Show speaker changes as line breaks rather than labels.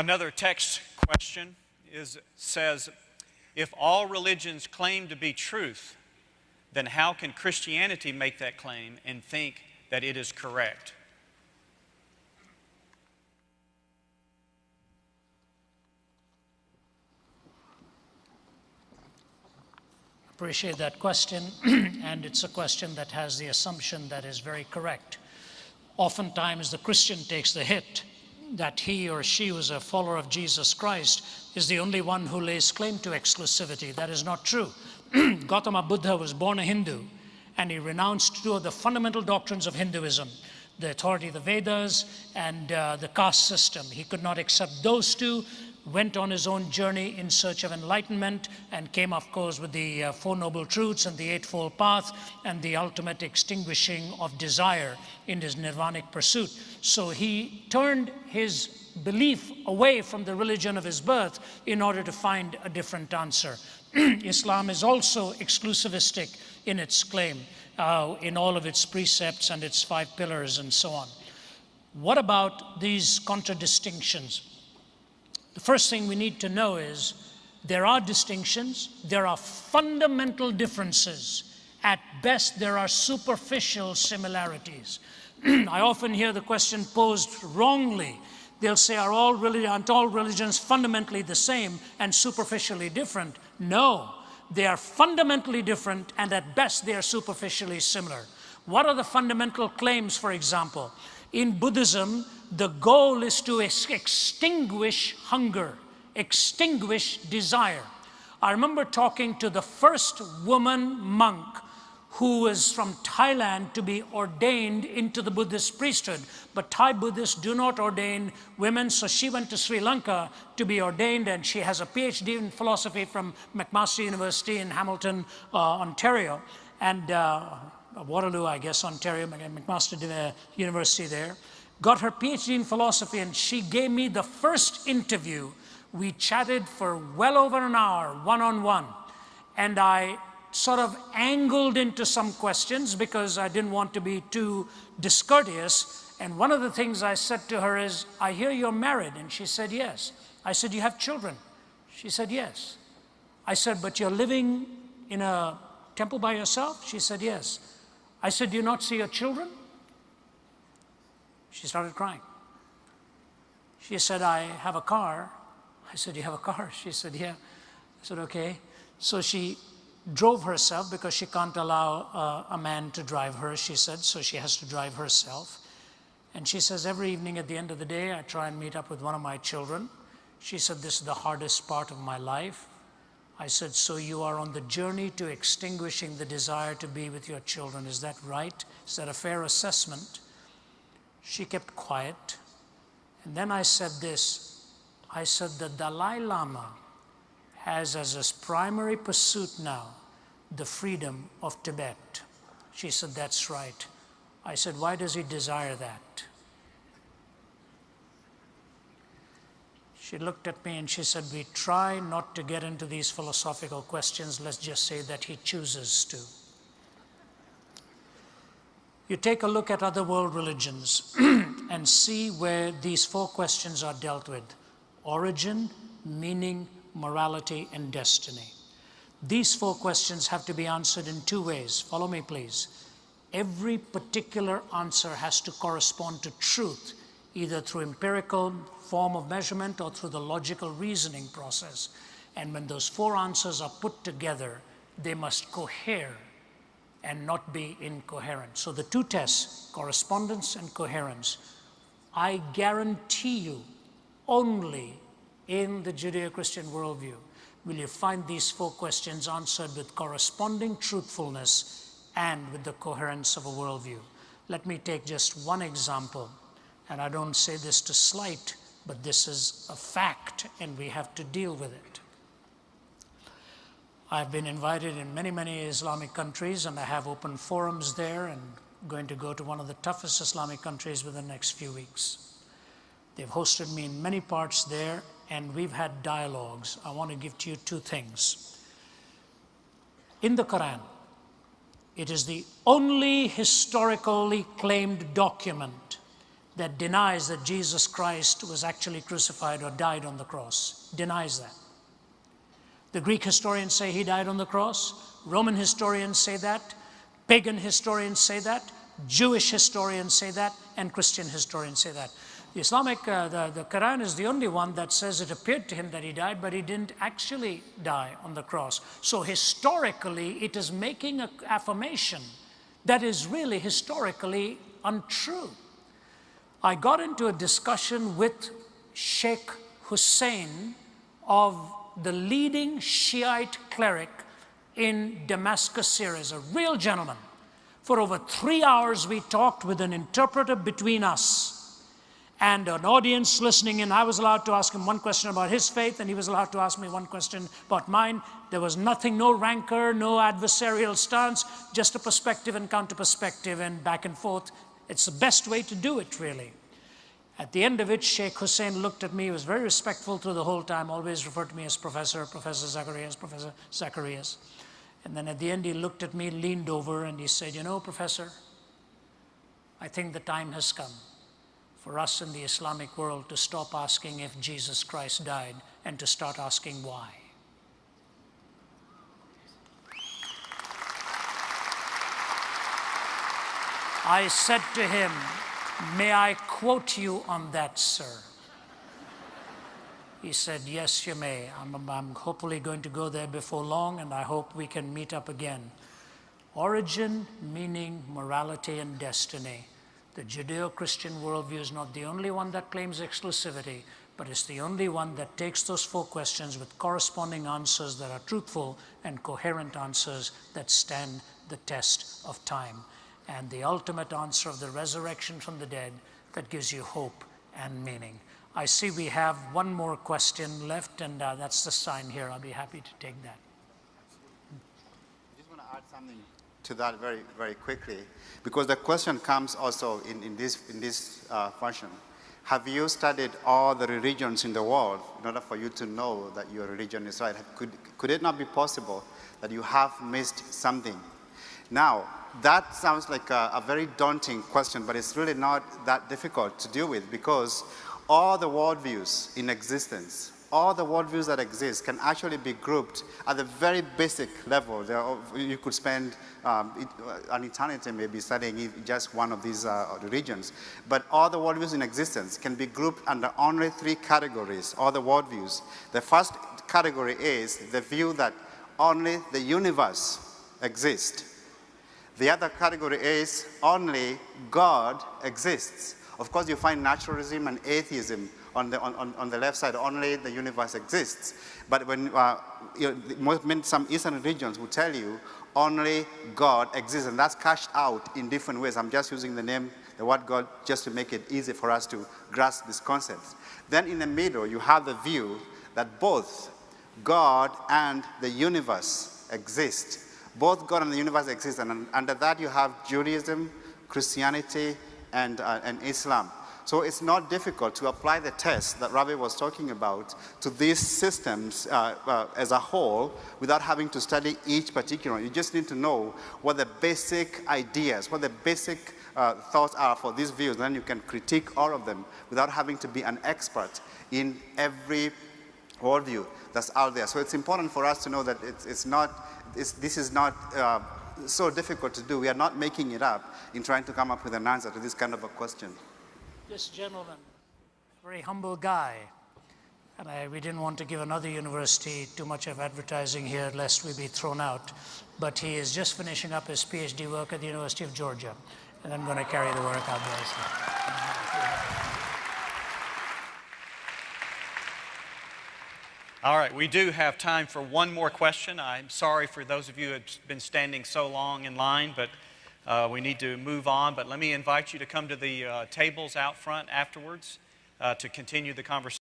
Another text question says, if all religions claim to be truth, then how can Christianity make that claim and think that it is correct?
Appreciate that question, and it's a question that has the assumption that is very correct. Oftentimes the Christian takes the hit that he or she who is a follower of Jesus Christ is the only one who lays claim to exclusivity. That is not true. Gautama Buddha was born a Hindu, and he renounced two of the fundamental doctrines of Hinduism, the authority of the Vedas and the caste system. He could not accept those two, went on his own journey in search of enlightenment, and came, of course, with the Four Noble Truths and the Eightfold Path and the ultimate extinguishing of desire in his nirvanic pursuit. So he turned his belief away from the religion of his birth in order to find a different answer. Islam is also exclusivistic in its claim, in all of its precepts and its 5 pillars and so on. What about these contradistinctions? The first thing we need to know is there are distinctions, there are fundamental differences. At best, there are superficial similarities. I often hear the question posed wrongly. They'll say, aren't all religions fundamentally the same and superficially different? No, they are fundamentally different, and at best they are superficially similar. What are the fundamental claims, for example? In Buddhism, the goal is to extinguish hunger, extinguish desire. I remember talking to the first woman monk who was from Thailand to be ordained into the Buddhist priesthood. But Thai Buddhists do not ordain women, so she went to Sri Lanka to be ordained, and she has a PhD in philosophy from McMaster University in Hamilton, Ontario, and Waterloo, I guess, Ontario, McMaster University there. Got her PhD in philosophy, and she gave me the first interview. We chatted for well over an hour, one-on-one, and I sort of angled into some questions because I didn't want to be too discourteous. And one of the things I said to her is, I hear you're married. And she said, yes. I said, you have children? She said, yes. I said, but you're living in a temple by yourself? She said, yes. I said, do you not see your children? She started crying. She said, I have a car. I said, you have a car? She said, yeah. I said, okay. So she drove herself because she can't allow a man to drive her, she said, so she has to drive herself. And she says, every evening at the end of the day, I try and meet up with one of my children. She said, this is the hardest part of my life. I said, so you are on the journey to extinguishing the desire to be with your children. Is that right? Is that a fair assessment? She kept quiet. And then I said this. I said, the Dalai Lama has as his primary pursuit now the freedom of Tibet. She said, that's right. I said, why does he desire that? She looked at me and she said, we try not to get into these philosophical questions. Let's just say that he chooses to. You take a look at other world religions and see where these 4 questions are dealt with: origin, meaning, morality, and destiny. These 4 questions have to be answered in 2 ways. Follow me, please. Every particular answer has to correspond to truth, either through empirical form of measurement or through the logical reasoning process. And when those 4 answers are put together, they must cohere and not be incoherent. So the 2 tests, correspondence and coherence, I guarantee you only in the Judeo-Christian worldview will you find these 4 questions answered with corresponding truthfulness and with the coherence of a worldview. Let me take just one example, and I don't say this to slight, but this is a fact and we have to deal with it. I've been invited in many, many Islamic countries, and I have open forums there, and going to go to one of the toughest Islamic countries within the next few weeks. They've hosted me in many parts there, and we've had dialogues. I want to give to you 2 things. In the Quran, it is the only historically claimed document that denies that Jesus Christ was actually crucified or died on the cross. Denies that. The Greek historians say he died on the cross. Roman historians say that. Pagan historians say that. Jewish historians say that. And Christian historians say that. The the Quran is the only one that says it appeared to him that he died, but he didn't actually die on the cross. So historically, it is making an affirmation that is really historically untrue. I got into a discussion with Sheikh Hussein of the leading Shiite cleric in Damascus, Syria, a real gentleman. For over 3 hours, we talked with an interpreter between us and an audience listening in. I was allowed to ask him one question about his faith, and he was allowed to ask me one question about mine. There was nothing, no rancor, no adversarial stance, just a perspective and counter-perspective and back and forth. It's the best way to do it, really. At the end of it, Sheikh Hussein looked at me. He was very respectful through the whole time, always referred to me as Professor Zacharias, Professor Zacharias. And then at the end, he looked at me, leaned over, and he said, "You know, Professor, I think the time has come for us in the Islamic world to stop asking if Jesus Christ died and to start asking why." I said to him, "May I quote you on that, sir?" He said, "Yes, you may. I'm hopefully going to go there before long, and I hope we can meet up again." Origin, meaning, morality, and destiny. The Judeo-Christian worldview is not the only one that claims exclusivity, but it's the only one that takes those 4 questions with corresponding answers that are truthful and coherent answers that stand the test of time. And the ultimate answer of the resurrection from the dead that gives you hope and meaning. I see we have one more question left, and that's the sign here. I'll be happy to take that.
I just want to add something to that very, very quickly, because the question comes also in this function. Have you studied all the religions in the world in order for you to know that your religion is right? Could it not be possible that you have missed something? Now, that sounds like a very daunting question, but it's really not that difficult to deal with, because all the worldviews in existence, all the worldviews that exist can actually be grouped at the very basic level. You could spend an eternity maybe studying just one of these religions. But all the worldviews in existence can be grouped under only 3 categories, all the worldviews. The first category is the view that only the universe exists. The other category is only God exists. Of course, you find naturalism and atheism on the left side, only the universe exists. But when some Eastern religions will tell you only God exists, and that's cashed out in different ways. I'm just using the word God, just to make it easy for us to grasp these concepts. Then in the middle, you have the view that both God and the universe exist. Both God and the universe exist, and under that you have Judaism, Christianity, and Islam. So it's not difficult to apply the test that Ravi was talking about to these systems as a whole without having to study each particular one. You just need to know what the basic ideas, what the basic thoughts are for these views. Then you can critique all of them without having to be an expert in every worldview that's out there. So it's important for us to know that this is not so difficult to do. We are not making it up in trying to come up with an answer to this kind of a question.
This gentleman, very humble guy, and we didn't want to give another university too much of advertising here lest we be thrown out, but he is just finishing up his PhD work at the University of Georgia, and I'm going to carry the work out there.
All right, we do have time for one more question. I'm sorry for those of you who have been standing so long in line, but we need to move on. But let me invite you to come to the tables out front afterwards to continue the conversation.